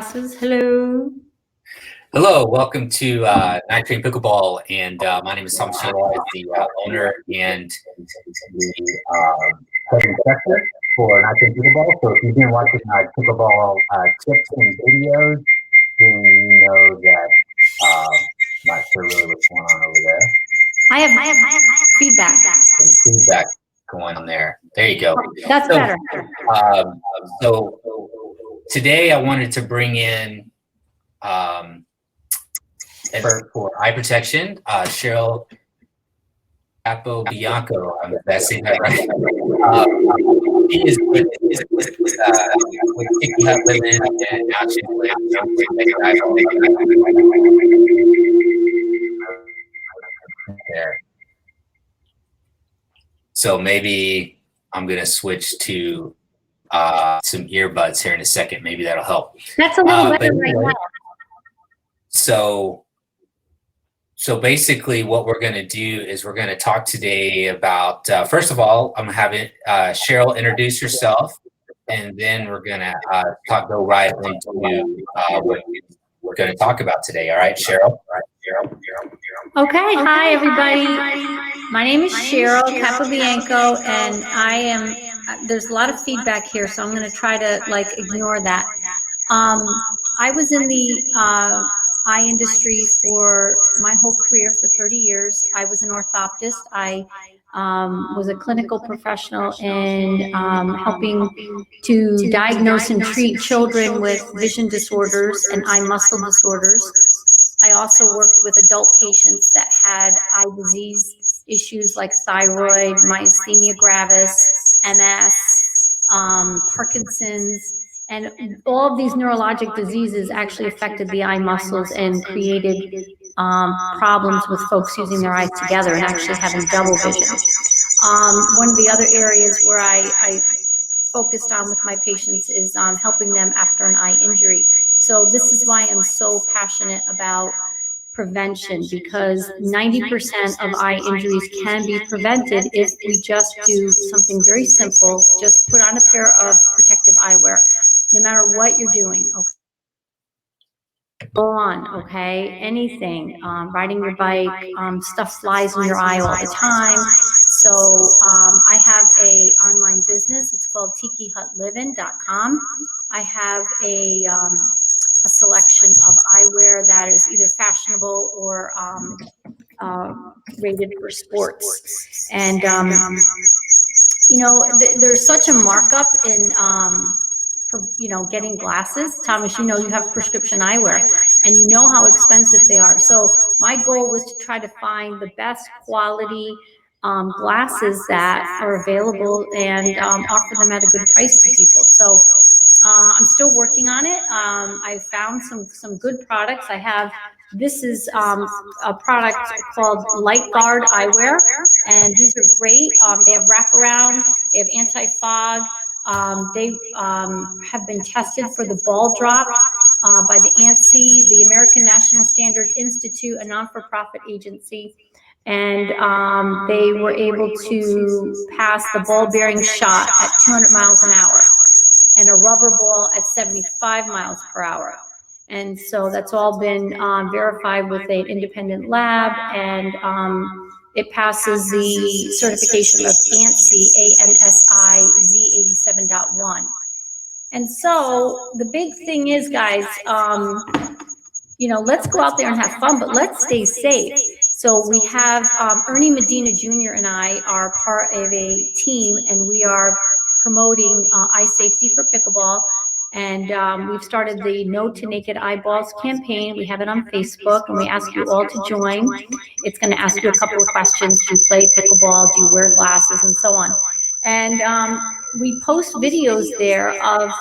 Hello. Hello, welcome to No2Naked Pickleball, and my name is Tom Cheryl. I'm the owner and the head instructor for No2Naked Pickleball. So if you've been watching my pickleball tips and videos, then you know that not sure really what's going on over there. I have feedback. Some feedback going on there. There you go. That's better. So today I wanted to bring in expert for eye protection, Cheryl Capobianco. I'm saying that right. She is with Tiki Hut Livin, and now she's with No2Naked Eyeballs. There. So maybe I'm gonna switch to some earbuds here in a second. Maybe that'll help. That's a little better right now. So basically what we're going to do is we're going to talk today about, first of all, I'm having Cheryl introduce herself, and then we're going to go right into what we're going to talk about today. All right, Cheryl? Okay, hi everybody. My name is Cheryl Capobianco, and I am, there's a lot of feedback here, so I'm going to try to ignore that. I was in the eye industry for my whole career for 30 years. I was an orthoptist. I was a clinical professional in helping to diagnose and treat children with vision disorders and eye muscle disorders. I also worked with adult patients that had eye disease issues like thyroid, myasthenia gravis, MS, Parkinson's. And all of these neurologic diseases actually affected the eye muscles and created problems with folks using their eyes together and actually having double vision. One of the other areas where I focused on with my patients is helping them after an eye injury. So this is why I'm so passionate about prevention, because 90% of eye injuries can be prevented if we just do something very simple. Just put on a pair of protective eyewear, no matter what you're doing. Okay. Go on, okay, anything, riding your bike, stuff flies in your eye all the time. So I have a online business. It's called TikiHutLivin.com. I have a selection of eyewear that is either fashionable or rated for sports. And you know, there's such a markup in getting glasses. Thomas, you know, you have prescription eyewear and you know how expensive they are. So my goal was to try to find the best quality glasses that are available and offer them at a good price to people. So I'm still working on it. I found some good products. I have, this is a product called Light Guard Eyewear, and these are great. They have wraparound, they have anti-fog. They have been tested for the ball drop by the ANSI, the American National Standard Institute, a non-for-profit agency. And they were able to pass the ball-bearing shot at 200 miles an hour and a rubber ball at 75 miles per hour. And so that's all been verified with an independent lab, and it passes the certification of ANSI, ANSI Z87.1. And so the big thing is, guys, you know, let's go out there and have fun, but let's stay safe. So we have Ernie Medina Jr. and I are part of a team, and we are promoting eye safety for pickleball. And we've started the No2Naked Eyeballs campaign. We have it on Facebook, and we ask you all to join. It's going to ask you a couple of questions. Do you play pickleball? Do you wear glasses? And so on. And we post videos there of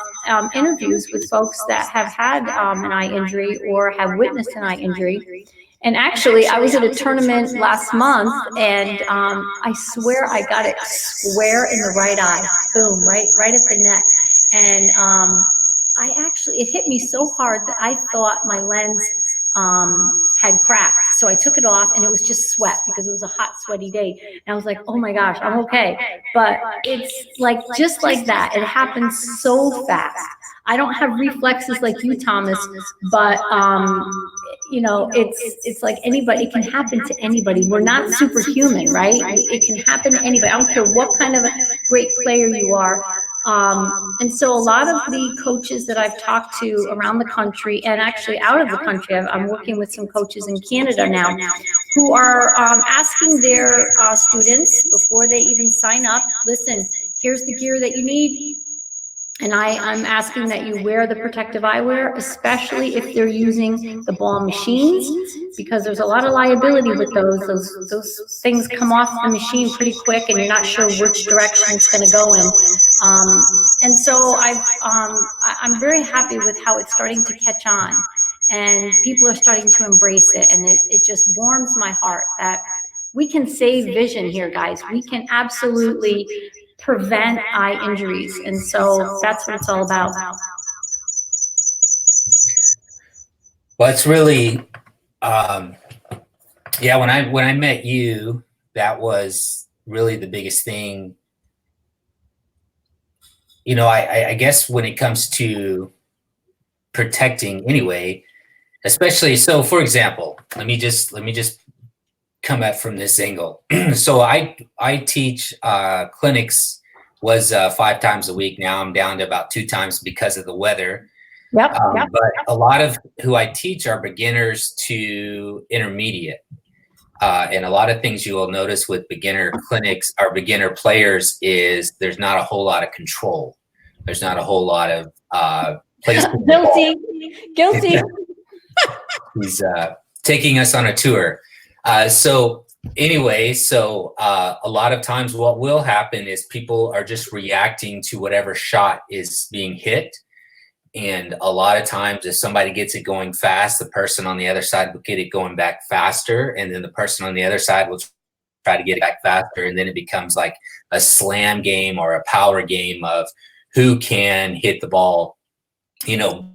interviews with folks that have had an eye injury or have witnessed an eye injury. And actually, I was at a tournament last month, and I swear I got it square in the right eye. Boom, right at the net. And it hit me so hard that I thought my lens had cracked. So I took it off, and it was just sweat because it was a hot, sweaty day. And I was like, oh my gosh, I'm okay. But it's like, just like that, it happens so fast. I don't have reflexes like you, Thomas, but you know, it's like anybody, it can happen to anybody. We're not superhuman, right? It can happen to anybody. I don't care what kind of a great player you are. And so a lot of the coaches that I've talked to around the country, and actually out of the country, I'm working with some coaches in Canada now, who are asking their students before they even sign up, listen, here's the gear that you need. And I'm asking that you wear the protective eyewear, especially if they're using the ball machines, because there's a lot of liability with those. Those things come off the machine pretty quick, and you're not sure which direction it's going to go in. And so I'm very happy with how it's starting to catch on, and people are starting to embrace it, and it just warms my heart that we can save vision here, guys. We can absolutely prevent eye injuries, and so that's what it's all about. Well, it's really, yeah. When I met you, that was really the biggest thing. You know, I guess when it comes to protecting, anyway, especially so. For example, let me just come at from this angle. So I teach clinics, was 5 times a week. Now I'm down to about 2 times because of the weather. Yep. But a lot of who I teach are beginners to intermediate. And a lot of things you will notice with beginner clinics or beginner players is there's not a whole lot of control. There's not a whole lot of placement. Guilty. He's taking us on a tour. So anyway, a lot of times what will happen is people are just reacting to whatever shot is being hit. And a lot of times if somebody gets it going fast, the person on the other side will get it going back faster. And then the person on the other side will try to get it back faster. And then it becomes like a slam game or a power game of who can hit the ball, you know,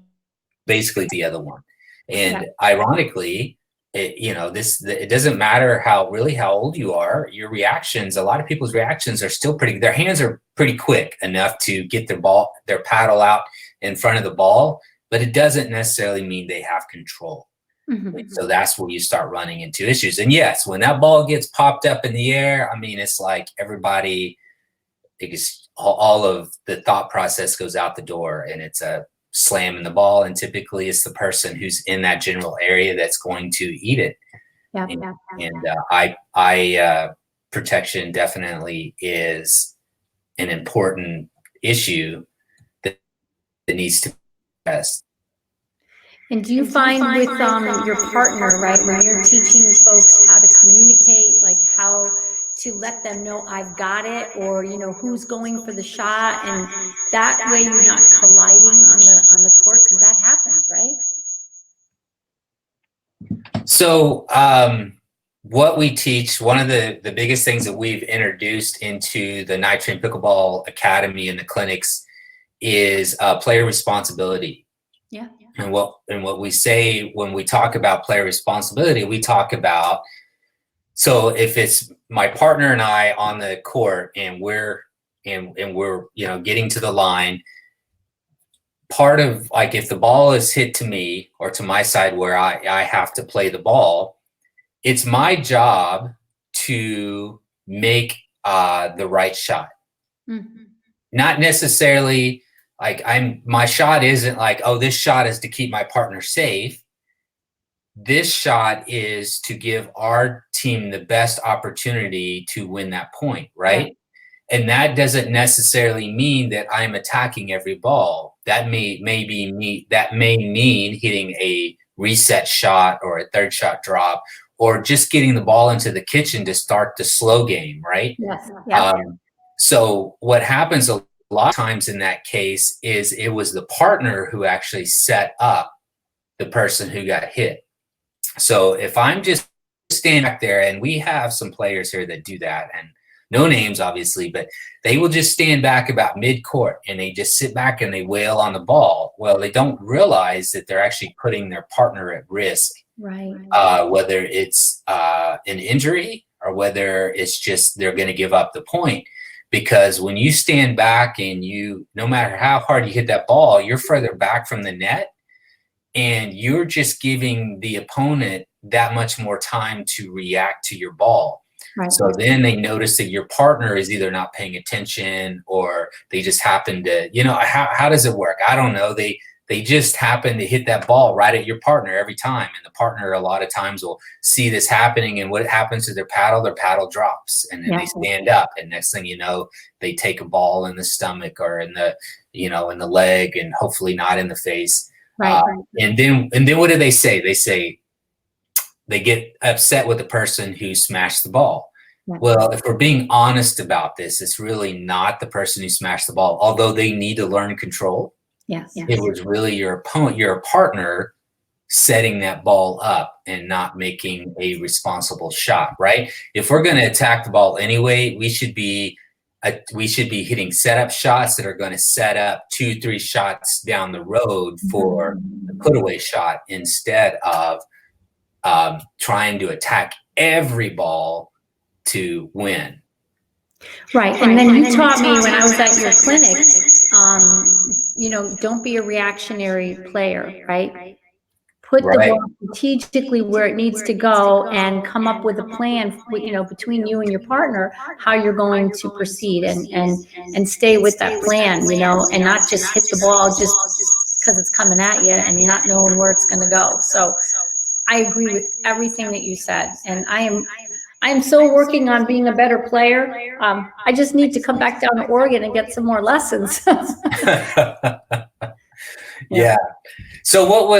basically the other one. And ironically, it doesn't matter how old you are, your reactions, a lot of people's reactions are still their hands are pretty quick enough to get their paddle out in front of the ball, but it doesn't necessarily mean they have control. Mm-hmm. So that's where you start running into issues. And yes, when that ball gets popped up in the air, I mean, it's like all of the thought process goes out the door, and it's a slamming the ball, and typically it's the person who's in that general area that's going to eat it. Protection definitely is an important issue that needs to be addressed. And do you find with your partner, right, when you're teaching folks how to communicate, like how to let them know I've got it, or you know who's going for the shot, and that way you're not colliding on the court, because that happens, right? So what we teach, one of the biggest things that we've introduced into the No2Naked Pickleball Academy and the clinics is player responsibility. Yeah. And what we say when we talk about player responsibility, we talk about, so if it's my partner and I on the court and we're getting to the line, part of, like, if the ball is hit to me or to my side where I have to play the ball, it's my job to make the right shot. Mm-hmm. Not necessarily like my shot isn't like, oh, this shot is to keep my partner safe. This shot is to give our team the best opportunity to win that point, right? Yeah. And that doesn't necessarily mean that I'm attacking every ball. That may mean hitting a reset shot or a third shot drop, or just getting the ball into the kitchen to start the slow game, right? Yes. Yeah. So what happens a lot of times in that case is it was the partner who actually set up the person who got hit. So if I'm just standing back there, and we have some players here that do that, and no names obviously, but they will just stand back about mid-court and they just sit back and they wail on the ball. Well, they don't realize that they're actually putting their partner at risk, Right. Whether it's an injury or whether it's just they're going to give up the point. Because when you stand back and no matter how hard you hit that ball, you're further back from the net and you're just giving the opponent that much more time to react to your ball. Right. So then they notice that your partner is either not paying attention or they just happen to, how does it work? I don't know. They just happen to hit that ball right at your partner every time. And the partner a lot of times will see this happening, and what happens to their paddle drops and then they stand up. And next thing you know, they take a ball in the stomach or in the, in the leg, and hopefully not in the face. Right. And then what do they say? They say they get upset with the person who smashed the ball. Yeah. Well, if we're being honest about this, it's really not the person who smashed the ball, although they need to learn control. Yes. It was really your opponent, your partner, setting that ball up and not making a responsible shot, right? If we're going to attack the ball anyway, we should be hitting setup shots that are going to set up 2-3 shots down the road for the put away shot, instead of trying to attack every ball to win. Right. And then you taught me when I was at your clinic, don't be a reactionary player, right? Put the ball strategically where it needs to go and come up with a plan, between you and your partner, how you're going to proceed and stay with that plan, and not just hit the ball just because it's coming at you and you're not knowing where it's going to go. So I agree with everything that you said. And I am so working on being a better player. I just need to come back down to Oregon and get some more lessons. Yeah. So what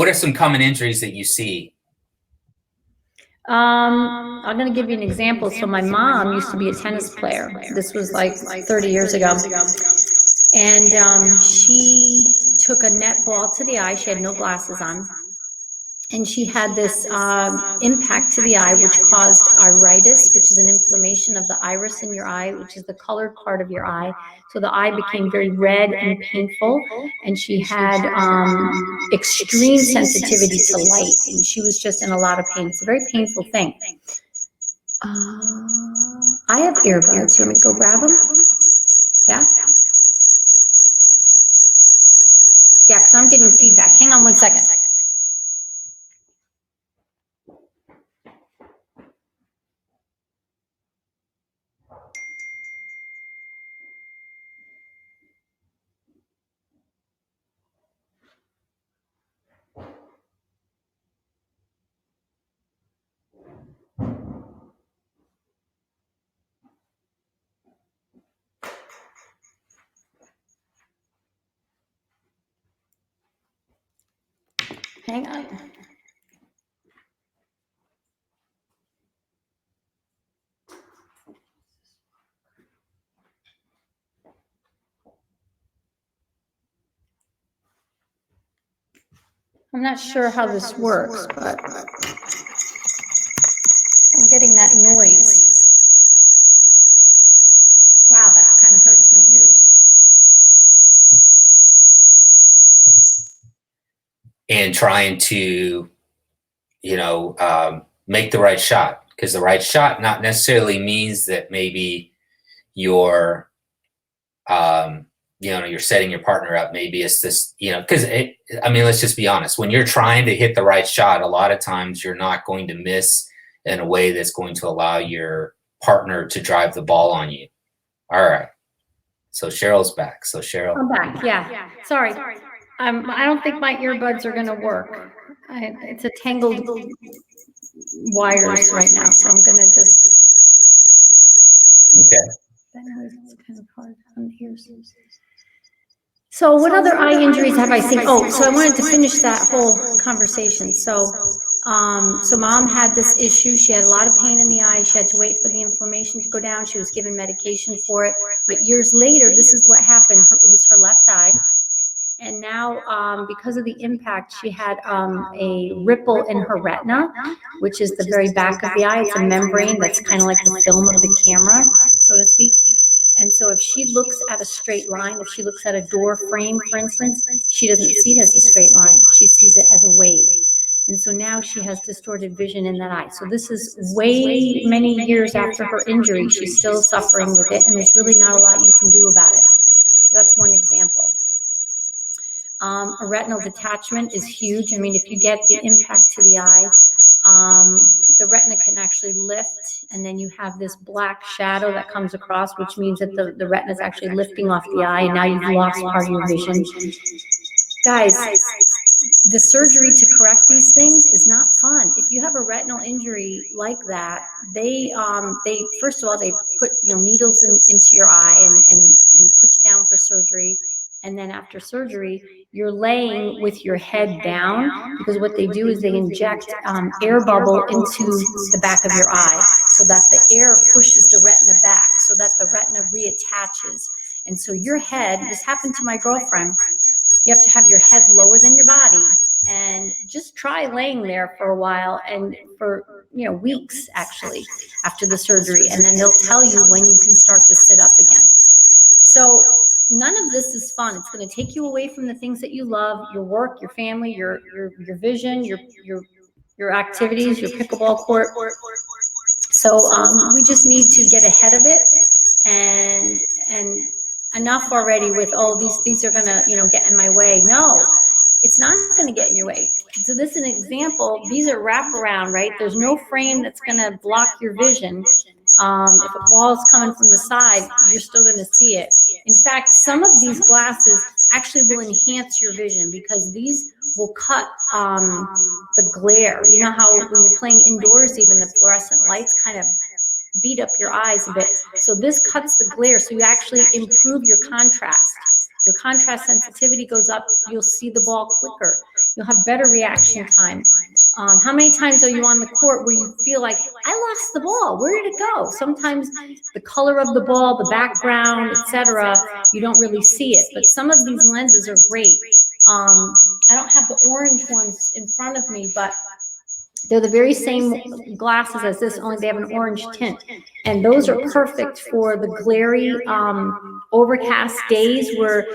are some common injuries that you see? I'm going to give you an example. So my mom used to be a tennis player. This was like 30 years ago. And she took a net ball to the eye. She had no glasses on. And she had this impact to the eye, which caused iritis, which is an inflammation of the iris in your eye, which is the colored part of your eye. So the eye became very red and painful. And she had extreme sensitivity to light. And she was just in a lot of pain. It's a very painful thing. I have earbuds. You want me to go grab them? Yeah? Yeah, because I'm getting feedback. Hang on one second. Hang on. I'm not sure how this works, but I'm getting that noise. Wow, that kind of hurts my ears. And trying to, make the right shot, because the right shot not necessarily means that maybe you're, you're setting your partner up. Maybe it's this, because let's just be honest. When you're trying to hit the right shot, a lot of times you're not going to miss in a way that's going to allow your partner to drive the ball on you. All right. So Cheryl's back. So Cheryl. I'm back. Yeah. Sorry. I don't think my earbuds are going to work. It's a tangled wires right now, so I'm going to just. Okay. It's kind of hard on the ears. So what other eye injuries have I seen? Oh, so I wanted to finish that whole conversation. So mom had this issue. She had a lot of pain in the eye. She had to wait for the inflammation to go down. She was given medication for it. But years later, this is what happened. It was her left eye. And now, because of the impact, she had a ripple in her retina, which is the very back of the eye. It's a membrane that's kind of like the film of the camera, so to speak. And so if she looks at a straight line, if she looks at a door frame, for instance, she doesn't see it as a straight line. She sees it as a wave. And so now she has distorted vision in that eye. So this is way many years after her injury. She's still suffering with it, and there's really not a lot you can do about it. So that's one example. A retinal detachment is huge. I mean, if you get the impact to the eye, the retina can actually lift, and then you have this black shadow that comes across, which means that the retina is actually lifting off the eye, and now you've lost part of your vision. Guys, the surgery to correct these things is not fun. If you have a retinal injury like that, they first of all, they put needles into your eye and put you down for surgery. And then after surgery, you're laying with your head down, because what they do is they inject air bubble into the back of your eye so that the air pushes the retina back, so that the retina reattaches. And so your head, this happened to my girlfriend, you have to have your head lower than your body, and just try laying there for a while, and for weeks actually after the surgery, and then they'll tell you when you can start to sit up again. So none of this is fun. It's going to take you away from the things that you love, your work, your family, your vision, your activities, your pickleball court. So we just need to get ahead of it, and enough already with, oh, these are going to get in my way. No, it's not going to get in your way. So this is an example. These are wraparound, right? There's no frame that's going to block your vision. If a ball is coming from the side, you're still going to see it. In fact, some of these glasses actually will enhance your vision, because these will cut the glare. You know how when you're playing indoors, even the fluorescent lights kind of beat up your eyes a bit. So this cuts the glare, so you actually improve your contrast. Your contrast sensitivity goes up. You'll see the ball quicker. You'll have better reaction time. How many times are you on the court where you feel like, I lost the ball, where did it go? Sometimes the color of the ball, the background, etc., you don't really see it. But some of these lenses are great. I don't have the orange ones in front of me, but they're the very same glasses as this, only they have an orange tint. And those are perfect for the glary, overcast days where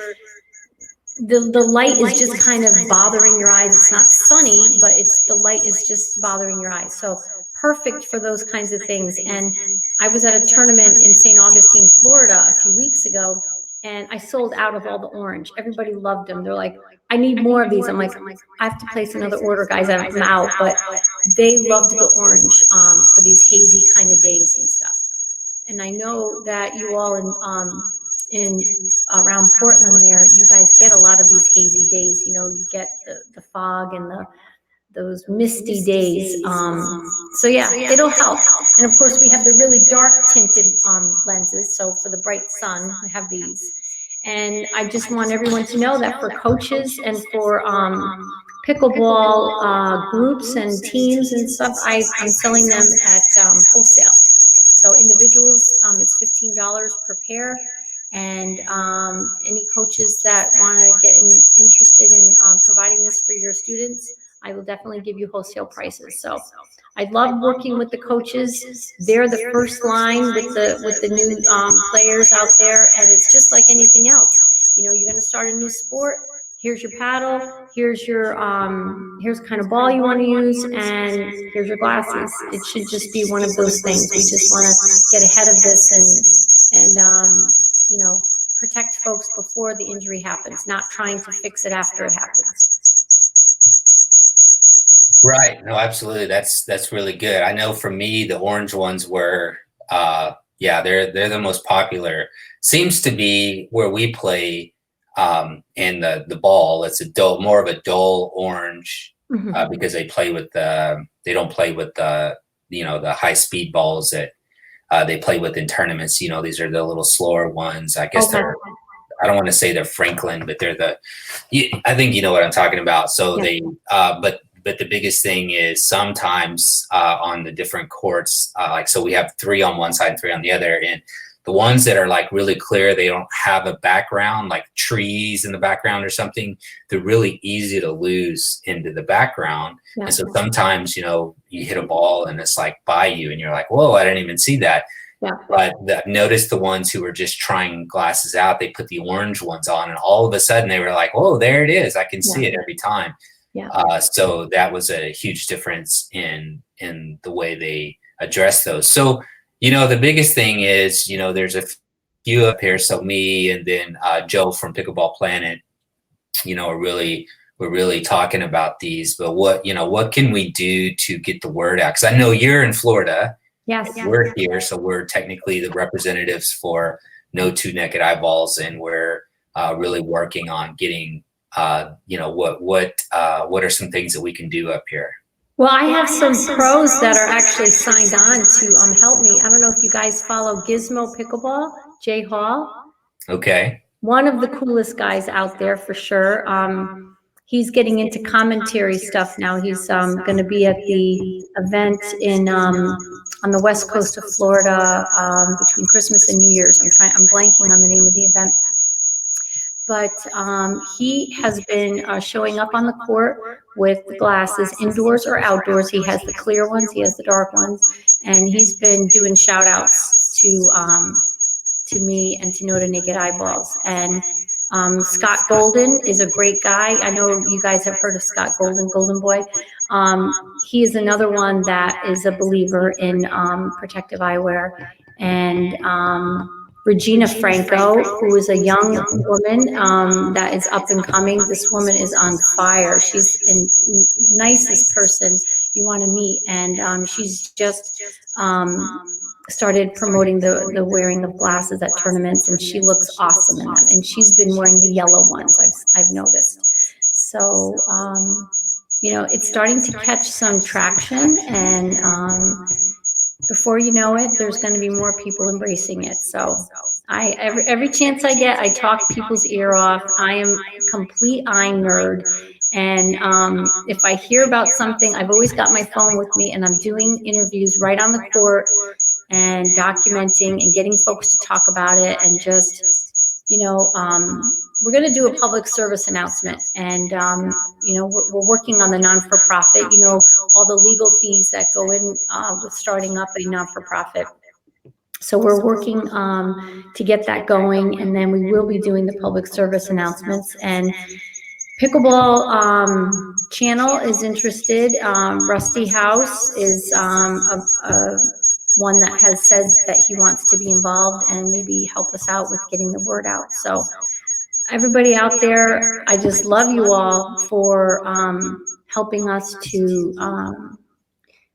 the light is just kind of bothering your eyes. It's not sunny, but the light is just bothering your eyes. So perfect for those kinds of things. And I was at a tournament in St. Augustine, Florida a few weeks ago, and I sold out of all the orange. Everybody loved them. They're like, I need more of these. I'm like, I have to place another order, guys. I'm out. But they loved the orange for these hazy kind of days and stuff. And I know that you all in around Portland there, you guys get a lot of these hazy days. You get the fog and those misty days. So yeah, it'll help. And of course, we have the really dark tinted lenses. So for the bright sun, we have these. And I just want everyone to know that for coaches and for pickleball groups and teams and stuff, I'm selling them at wholesale. So individuals, it's $15 per pair. And any coaches that want to get interested in providing this for your students, I will definitely give you wholesale prices. So I love working with the coaches. They're the first line with the new players out there, and it's just like anything else. You're going to start a new sport. Here's your paddle. Here's your here's the kind of ball you want to use, and here's your glasses. It should just be one of those things. We just want to get ahead of this and protect folks before the injury happens, not trying to fix it after it happens. Right. No, absolutely. That's really good. I know for me, the orange ones were, they're the most popular. Seems to be where we play, and the ball. It's more of a dull orange, because they don't play with the high speed balls that they play with in tournaments. These are the little slower ones. I guess I don't want to say they're Franklin, but I think you know what I'm talking about. So but the biggest thing is sometimes on the different courts, so we have 3 on one side, 3 on the other, and The ones that are like really clear, they don't have a background, like trees in the background or something, they're really easy to lose into the background. Yeah. And so sometimes, you know, you hit a ball and it's like by you and you're like, whoa, I didn't even see that. Yeah. But notice the ones who were just trying glasses out, they put the orange ones on and all of a sudden they were like, whoa, there it is. I can see it every time. Yeah. So that was a huge difference in the way they address those. So, you know, the biggest thing is, you know, there's a few up here. So me and then Joe from Pickleball Planet, you know, we're really talking about these. But what can we do to get the word out? Because I know you're in Florida. Yes. We're here, so we're technically the representatives for No2Naked Eyeballs, and we're really working on getting, you know, what are some things that we can do up here? Well, I have some pros that are actually signed on to help me. I don't know if you guys follow Gizmo Pickleball, Jay Hall. Okay. One of the coolest guys out there for sure. He's getting into commentary stuff now. He's going to be at the event in on the west coast of Florida between Christmas and New Year's. I'm blanking on the name of the event. But he has been showing up on the court with the glasses, indoors or outdoors. He has the clear ones, he has the dark ones, and he's been doing shout outs to me and to No2Naked Eyeballs. And Scott Golden is a great guy. I know you guys have heard of Scott Golden, Golden Boy. He is another one that is a believer in protective eyewear. And Regina Franco, who is a young woman that is up and coming. This woman is on fire. She's the nicest person you want to meet. And she's just started promoting the wearing of glasses at tournaments, and she looks awesome in them. And she's been wearing the yellow ones, I've noticed. So, you know, it's starting to catch some traction, and before you know it, there's going to be more people embracing it. So every chance I get, I talk people's ear off. I am a complete eye nerd. And if I hear about something, I've always got my phone with me, and I'm doing interviews right on the court and documenting and getting folks to talk about it. And just, you know, we're going to do a public service announcement. And, you know, we're working on the non-for-profit, you know, all the legal fees that go in with starting up a non-for-profit. So we're working to get that going, and then we will be doing the public service announcements. And Pickleball channel is interested. Rusty House is one that has said that he wants to be involved and maybe help us out with getting the word out. So everybody out there, I just love you all for helping us to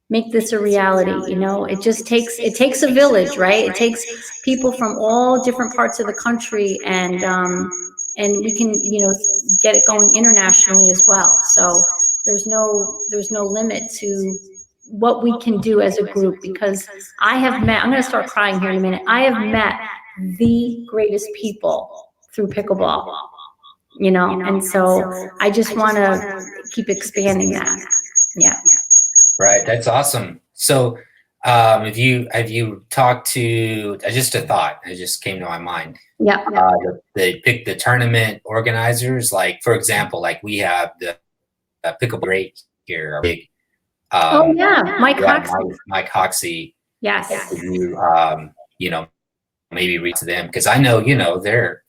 make this a reality. You know, it takes a village, right? It takes people from all different parts of the country, and we can, you know, get it going internationally as well. So there's no limit to what we can do as a group, because I have met, I'm going to start crying here in a minute, I have met the greatest people through pickleball, you know, and so I just want to keep expanding that. Yeah. Right. That's awesome. So have you talked to, just a thought, it just came to my mind. Yeah. They pick the tournament organizers, like, for example, like we have the Pickleball Great here, our big, oh yeah, Mike Hoxie. Mike Hoxie. Yes. You know, maybe reach to them, because I know, you know, they're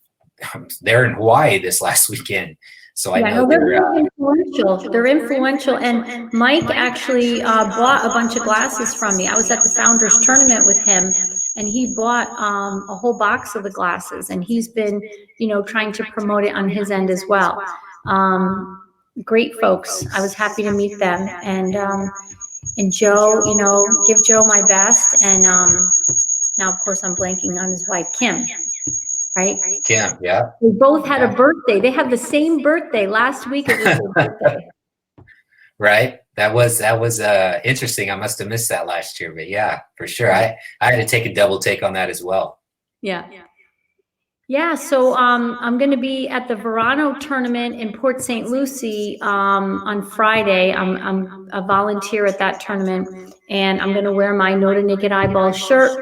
in Hawaii this last weekend. So I know they're influential. They're influential. And Mike actually bought a bunch of glasses from me. I was at the Founders Tournament with him, and he bought a whole box of the glasses, and he's been, you know, trying to promote it on his end as well. Great folks. I was happy to meet them. And Joe, you know, give Joe my best. And now, of course, I'm blanking on his wife, Kim. Right? Kim, yeah. We both had a birthday. They have the same birthday. Last week it was their birthday. Right. That was interesting. I must have missed that last year, but yeah, for sure. I had to take a double take on that as well. Yeah. Yeah. So I'm going to be at the Verano Tournament in Port St. Lucie on Friday. I'm a volunteer at that tournament, and I'm going to wear my No2Naked Eyeballs shirt.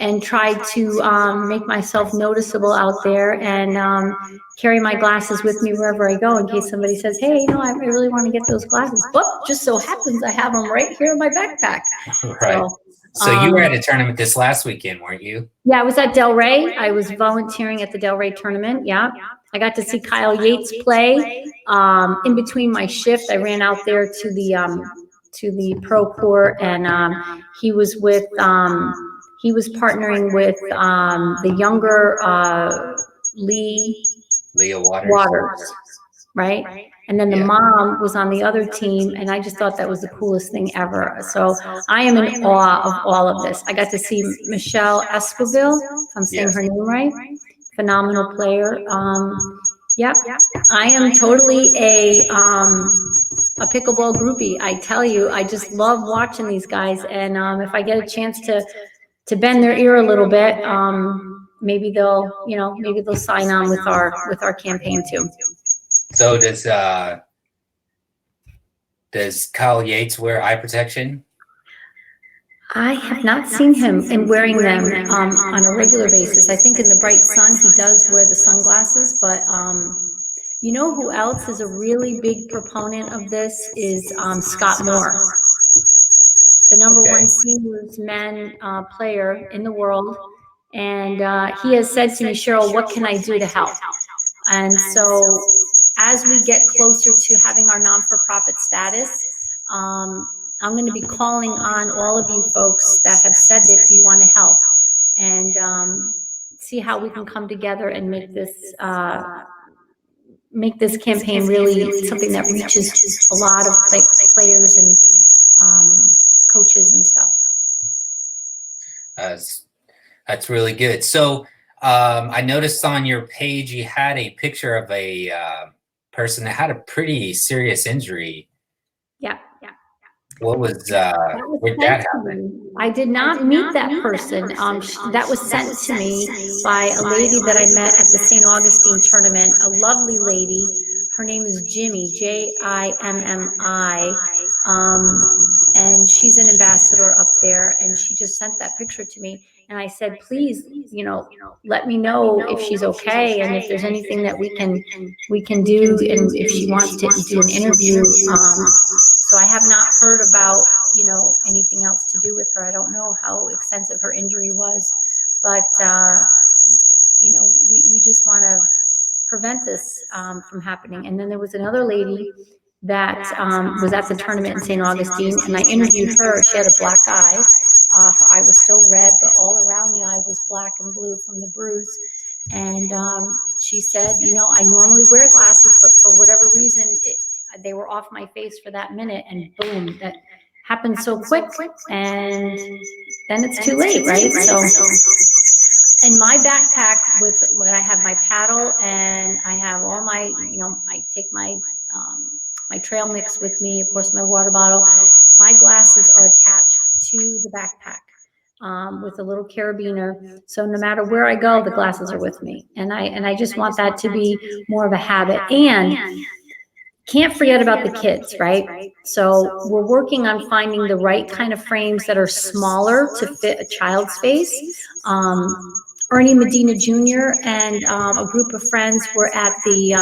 and tried to make myself noticeable out there and carry my glasses with me wherever I go in case somebody says, hey, you know, I really want to get those glasses. But just so happens I have them right here in my backpack. Right. So you were at a tournament this last weekend, weren't you? Yeah, I was at Del Rey. I was volunteering at the Del Rey tournament. Yeah. I got to see Kyle Yates play. In between my shift, I ran out there to the pro court, and he was partnering with the younger Leah Waters, right? And then the mom was on the other team, and I just thought that was the coolest thing ever. So I am in awe of all of this. I got to see Michelle Escobil, if I'm saying her name right. Phenomenal player. Yeah, I am totally a pickleball groupie. I tell you, I just love watching these guys, and if I get a chance to bend their ear a little bit, maybe they'll sign on with our campaign too. So does Kyle Yates wear eye protection? I have not seen him in wearing them on a regular basis. I think in the bright sun he does wear the sunglasses, but you know who else is a really big proponent of this is Scott Moore, the number one seniors men player in the world. And he has said to me, Cheryl, what can I do to help? And so as we get closer to having our non-for-profit status, I'm going to be calling on all of you folks that have said that you want to help, and see how we can come together and make this campaign really something that reaches a lot of players and coaches and stuff. That's really good. So I noticed on your page you had a picture of a person that had a pretty serious injury. Yeah. What was where did that happen? I did not meet that person. That was sent to me by a lady that I met at the St. Augustine tournament, a lovely lady. Her name is Jimmy, Jimmi. And she's an ambassador up there, and she just sent that picture to me. And I said, please, let me know if she's okay, and if there's anything that we can do, and if she wants to do an interview. So I have not heard about, anything else to do with her. I don't know how extensive her injury was, but, we just want to prevent this from happening. And then there was another lady that was at the tournament in St. Augustine, and I interviewed her. She had a black eye. Her eye was still red, but all around the eye was black and blue from the bruise. And she said, I normally wear glasses, but for whatever reason, they were off my face for that minute, and boom, that happened so quick, and then it's too late, right? So in my backpack when I have my paddle, and I have all my, I take my my trail mix with me, of course, my water bottle. My glasses are attached to the backpack with a little carabiner. So no matter where I go, the glasses are with me. And I just want that to be more of a habit. And can't forget about the kids, right? So we're working on finding the right kind of frames that are smaller to fit a child's face. Ernie Medina Jr. and a group of friends were at the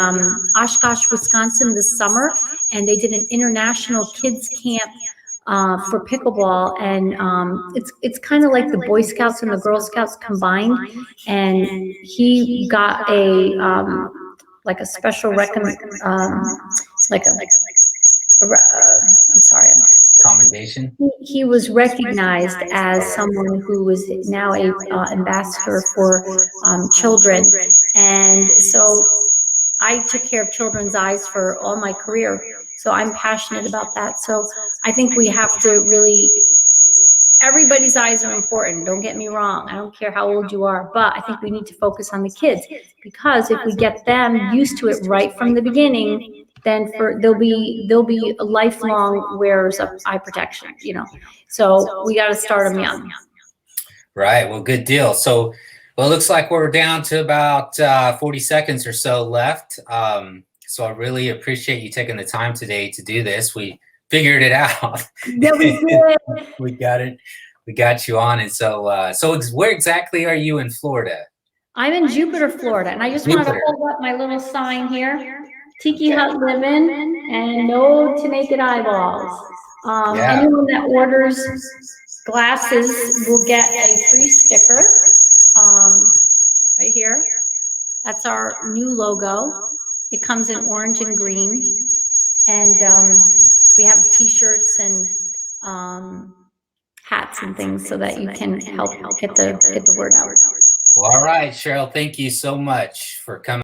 Oshkosh, Wisconsin this summer, and they did an international kids camp for pickleball, and it's kind of like the Boy Scouts and the Girl Scouts combined. And he got a like a special Commendation. He was recognized as someone who was now a ambassador for children, and so I took care of children's eyes for all my career. So I'm passionate about that. So I think we have to really. Everybody's eyes are important. Don't get me wrong. I don't care how old you are, but I think we need to focus on the kids, because if we get them used to it right from the beginning, then they'll be lifelong wearers of eye protection. So we got to start them young. Right. Well, good deal. So, well, it looks like we're down to about 40 seconds or so left. So I really appreciate you taking the time today to do this. We figured it out. Yeah, we did. We got we got you on. And so, where exactly are you in Florida? I'm in Jupiter, Florida, and I just wanted to hold up my little sign here. Tiki Hut Livin and No2Naked Eyeballs. Anyone that orders glasses will get a free sticker right here. That's our new logo. It comes in orange and green. And we have t-shirts and hats and things so that you can help get the word out. Well, all right, Cheryl, thank you so much for coming.